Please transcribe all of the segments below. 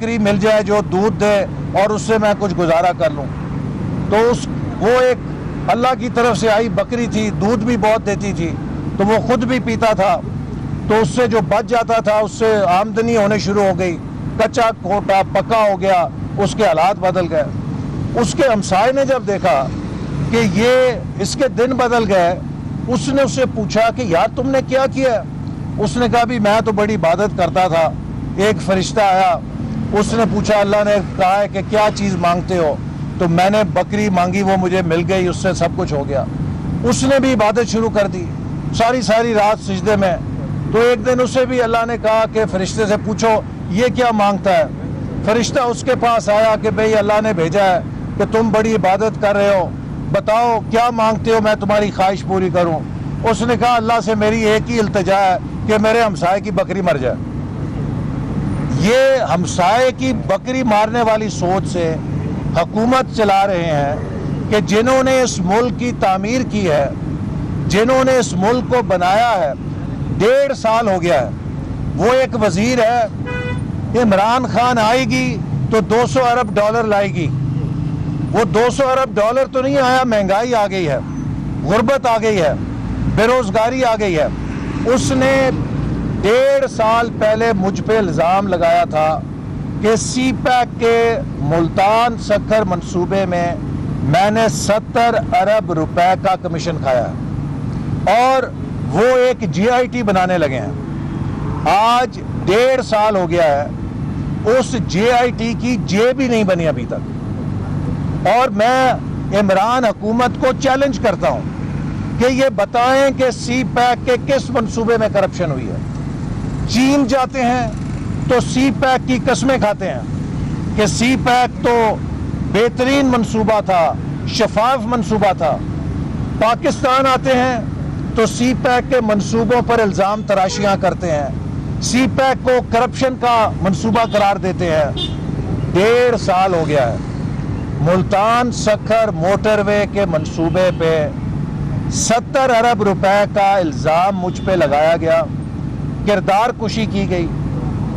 बकरी मिल जाए जो दूध दे और उससे मैं कुछ गुजारा कर लूँ। तो वो एक अल्लाह की तरफ से आई बकरी थी, दूध भी बहुत देती थी, तो वो खुद भी पीता था, तो उससे जो बच जाता था उससे आमदनी होने शुरू हो गई। कच्चा कोटा पक्का हो गया, उसके हालात बदल गए। उसके हमसाए ने जब देखा कि ये इसके दिन बदल गए, उसने उससे पूछा कि यार तुमने क्या किया? उसने कहा भी मैं तो बड़ी इबादत करता था, एक फरिश्ता आया, उसने पूछा, अल्लाह ने कहा है कि क्या चीज़ मांगते हो, तो मैंने बकरी मांगी, वो मुझे मिल गई, उससे सब कुछ हो गया। उसने भी इबादत शुरू कर दी, सारी सारी रात सिजदे में। तो एक दिन उसे भी अल्लाह ने कहा कि फरिश्ते से पूछो ये क्या मांगता है। फरिश्ता उसके पास आया कि भाई अल्लाह ने भेजा है कि तुम बड़ी इबादत कर रहे हो, बताओ क्या मांगते हो, मैं तुम्हारी ख्वाहिश पूरी करूं। उसने कहा अल्लाह से मेरी एक ही इल्तिजा है कि मेरे हमसाए की बकरी मर जाए। ये हमसाए की बकरी मारने वाली सोच से हुकूमत चला रहे हैं कि जिन्होंने इस मुल्क की तामीर की है, जिन्होंने इस मुल्क को बनाया है, 1.5 साल हो गया है। वो एक वजीर है, इमरान खान आएगी तो 200 अरब डॉलर लाएगी। वो 200 अरब डॉलर तो नहीं आया, महंगाई आ गई है, गुर्बत आ गई है, बेरोजगारी आ गई है। उसने 1.5 साल पहले मुझ पे इल्ज़ाम लगाया था कि सी पैक के मुल्तान सक्कर मंसूबे में मैंने 70 अरब रुपए का कमीशन खाया है और वो एक GIT बनाने लगे हैं। आज 1.5 साल हो गया है, उस GIT की जे भी नहीं बनी अभी तक। और मैं इमरान हुकूमत को चैलेंज करता हूं कि ये बताएं कि सी पैक के किस मंसूबे में करप्शन हुई है। चीन जाते हैं तो सी पैक की कस्में खाते हैं कि सी पैक तो बेहतरीन मंसूबा था, शफाफ मंसूबा था। पाकिस्तान आते हैं तो सी पैक के मंसूबों पर इल्ज़ाम तराशियां करते हैं, सी पैक को करप्शन का मंसूबा करार देते हैं। 1.5 साल हो गया है, मुल्तान सक्खर मोटरवे के मंसूबे पे 70 अरब रुपए का इल्ज़ाम मुझ पे लगाया गया, किरदार कुशी की गई।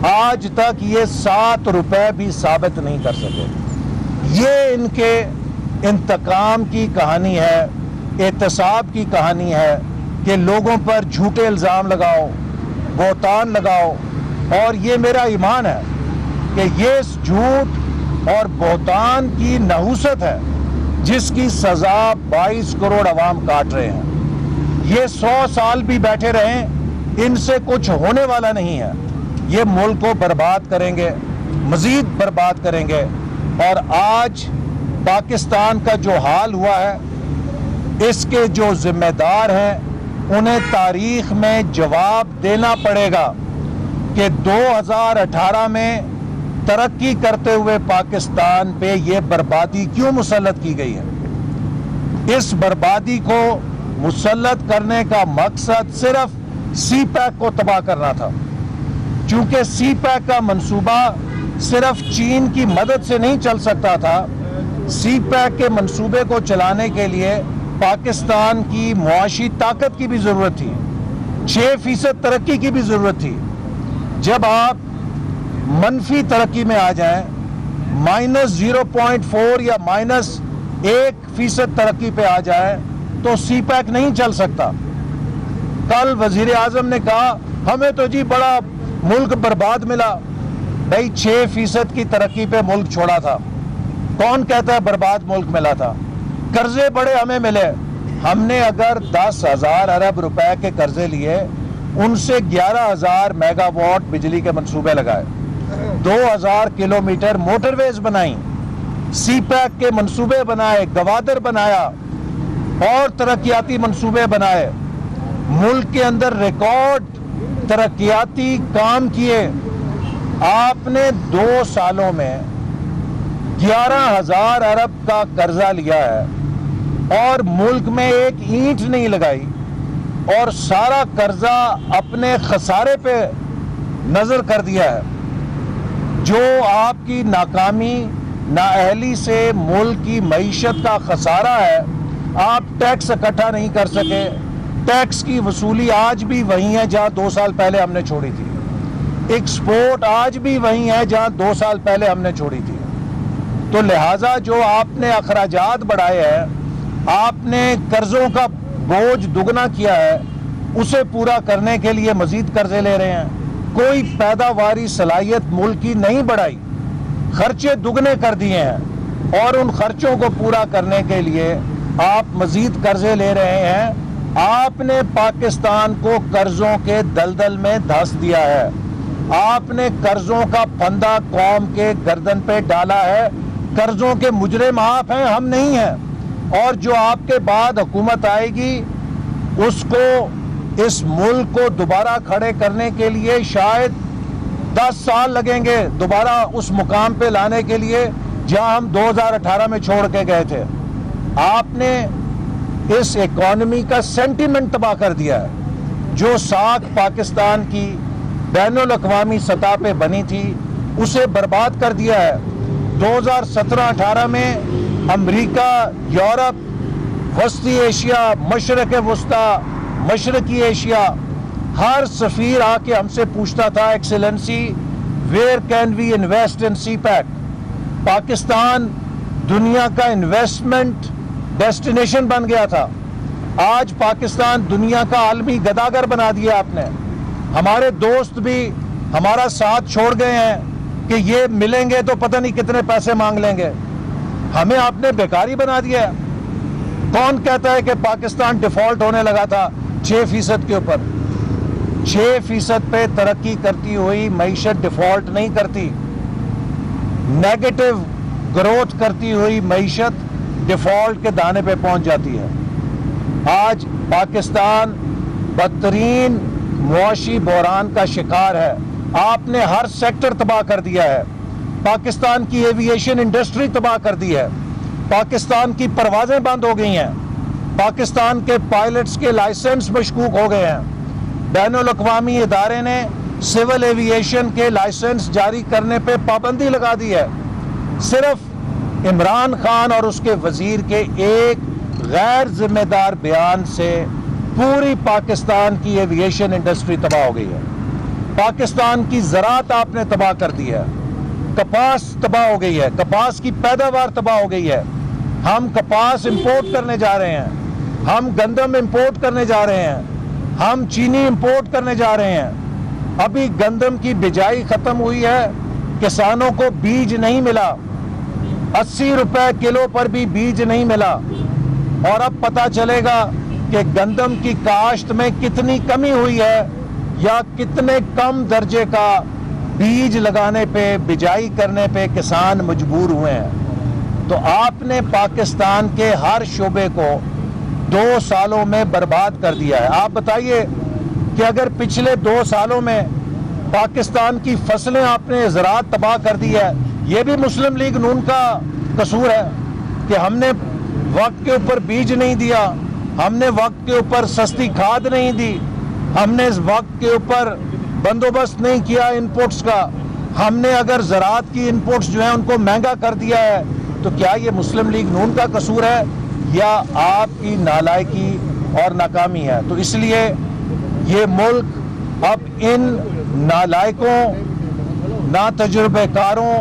आज तक ये 7 रुपए भी साबित नहीं कर सके। ये इनके इंतकाम की कहानी है, एहतसाब की कहानी है कि लोगों पर झूठे इल्ज़ाम लगाओ, बोहतान लगाओ। और ये मेरा ईमान है कि ये झूठ और बोहतान की नहुसत है जिसकी सज़ा 22 करोड़ अवाम काट रहे हैं। ये 100 साल भी बैठे रहें, इनसे कुछ होने वाला नहीं है। ये मुल्क को बर्बाद करेंगे, मजीद बर्बाद करेंगे। और आज पाकिस्तान का जो हाल हुआ है, इसके जो जिम्मेदार हैं उन्हें तारीख में जवाब देना पड़ेगा कि 2018 में तरक्की करते हुए पाकिस्तान पे ये बर्बादी क्यों मुसल्लत की गई है। इस बर्बादी को मुसल्लत करने का मकसद सिर्फ सी पैक को तबाह करना था। चूंकि सी पैक का मंसूबा सिर्फ चीन की मदद से नहीं चल सकता था, सी पैक के मंसूबे को चलाने के लिए पाकिस्तान की मुआशी ताकत की भी ज़रूरत थी, 6% तरक्की की भी ज़रूरत थी। जब आप मनफी तरक्की में आ जाएं, -0.4 या -1% तरक्की पे आ जाए तो सी पैक नहीं चल सकता। कल वजीर आजम ने कहा हमें तो जी बड़ा मुल्क बर्बाद मिला। भाई 6% की तरक्की पे मुल्क छोड़ा था, कौन कहता है बर्बाद मुल्क मिला था? कर्जे बड़े हमें मिले। हमने अगर 10,000 अरब रुपए के कर्जे लिए, उनसे 11,000 मेगावाट बिजली के मंसूबे लगाए, 2,000 किलोमीटर मोटरवेज बनाई, सी पैक के मंसूबे बनाए, गवादर बनाया और तरक्याती मंसूबे बनाए। मुल्क के अंदर रिकॉर्ड तरक्याती काम किए। आपने 2 सालों में 11,000 अरब का कर्जा लिया है और मुल्क में एक ईंट नहीं लगाई और सारा कर्जा अपने खसारे पे नजर कर दिया है। जो आपकी नाकामी, नाअहली से मुल्क की मईशत का खसारा है, आप टैक्स इकट्ठा नहीं कर सके। टैक्स की वसूली आज भी वही है जहां 2 साल पहले हमने छोड़ी थी। ایکسپورٹ آج بھی وہیں ہے جہاں 2 سال پہلے ہم نے چھوڑی تھی. تو لہٰذا جو آپ نے اخراجات بڑھائے ہیں, آپ نے قرضوں کا بوجھ دگنا کیا ہے, اسے پورا کرنے کے لیے مزید قرضے لے رہے ہیں. کوئی پیداواری صلاحیت ملک کی نہیں بڑھائی, خرچے دگنے کر دیے ہیں, اور ان خرچوں کو پورا کرنے کے لیے آپ مزید قرضے لے رہے ہیں. آپ نے پاکستان کو قرضوں کے دلدل میں دھس دیا ہے. آپ نے قرضوں کا پھندا قوم کے گردن پہ ڈالا ہے. قرضوں کے مجرم آپ ہیں, ہم نہیں ہیں. اور جو آپ کے بعد حکومت آئے گی, اس کو اس ملک کو دوبارہ کھڑے کرنے کے لیے شاید 10 سال لگیں گے, دوبارہ اس مقام پہ لانے کے لیے جہاں ہم 2018 میں چھوڑ کے گئے تھے. آپ نے اس اکانومی کا سینٹیمنٹ تباہ کر دیا ہے. جو ساکھ پاکستان کی بین الاقوامی سطح پہ بنی تھی, اسے برباد کر دیا ہے. 2017-18 میں امریکہ, یورپ, وسطی ایشیا, مشرق وسطیٰ, مشرقی ایشیا, ہر سفیر آ کے ہم سے پوچھتا تھا, excellency where can we invest in CPEC. Pakistan دنیا کا انویسٹمنٹ ڈیسٹینیشن بن گیا تھا. آج پاکستان دنیا کا عالمی گداگر بنا دیا آپ نے. ہمارے دوست بھی ہمارا ساتھ چھوڑ گئے ہیں کہ یہ ملیں گے تو پتہ نہیں کتنے پیسے مانگ لیں گے. ہمیں آپ نے بیکاری بنا دیا ہے. کون کہتا ہے کہ پاکستان ڈیفالٹ ہونے لگا تھا 6% کے اوپر؟ 6% پہ ترقی کرتی ہوئی معیشت ڈیفالٹ نہیں کرتی. نیگیٹو گروتھ کرتی ہوئی معیشت ڈیفالٹ کے دانے پہ پہنچ جاتی ہے. آج پاکستان بدترین معاشی بحران کا شکار ہے. آپ نے ہر سیکٹر تباہ کر دیا ہے. پاکستان کی ایوییشن انڈسٹری تباہ کر دی ہے. پاکستان کی پروازیں بند ہو گئی ہیں. پاکستان کے پائلٹس کے لائسنس مشکوک ہو گئے ہیں. بین الاقوامی ادارے نے سول ایوییشن کے لائسنس جاری کرنے پہ پابندی لگا دی ہے. صرف عمران خان اور اس کے وزیر کے ایک غیر ذمہ دار بیان سے پوری پاکستان کی ایوییشن انڈسٹری تباہ ہو گئی ہے. پاکستان کی زراعت آپ نے تباہ کر دی ہے. کپاس تباہ ہو گئی ہے. کپاس کی پیداوار تباہ ہو گئی ہے. ہم کپاس امپورٹ کرنے جا رہے ہیں, ہم گندم امپورٹ کرنے جا رہے ہیں, ہم چینی امپورٹ کرنے جا رہے ہیں. ابھی گندم کی بجائی ختم ہوئی ہے, کسانوں کو بیج نہیں ملا. 80 روپے کلو پر بھی بیج نہیں ملا. اور اب پتہ چلے گا کہ گندم کی کاشت میں کتنی کمی ہوئی ہے, یا کتنے کم درجے کا بیج لگانے پہ, بجائی کرنے پہ کسان مجبور ہوئے ہیں. تو آپ نے پاکستان کے ہر شعبے کو 2 سالوں میں برباد کر دیا ہے. آپ بتائیے کہ اگر پچھلے 2 سالوں میں پاکستان کی فصلیں آپ نے زراعت تباہ کر دی ہے, یہ بھی مسلم لیگ نون کا قصور ہے کہ ہم نے وقت کے اوپر بیج نہیں دیا, ہم نے وقت کے اوپر سستی کھاد نہیں دی, ہم نے اس وقت کے اوپر بندوبست نہیں کیا انپوٹس کا, ہم نے اگر زراعت کی انپوٹس جو ہیں ان کو مہنگا کر دیا ہے, تو کیا یہ مسلم لیگ نون کا قصور ہے یا آپ کی نالائکی اور ناکامی ہے؟ تو اس لیے یہ ملک اب ان نالائکوں, نا تجربے کاروں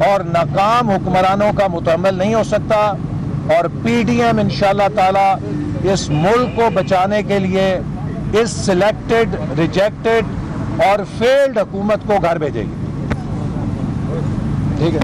اور ناکام حکمرانوں کا متحمل نہیں ہو سکتا. اور پی ڈی ایم انشاءاللہ تعالی اس ملک کو بچانے کے لیے اس سلیکٹڈ, ریجیکٹڈ اور فیلڈ حکومت کو گھر بھیجے گی. ٹھیک ہے.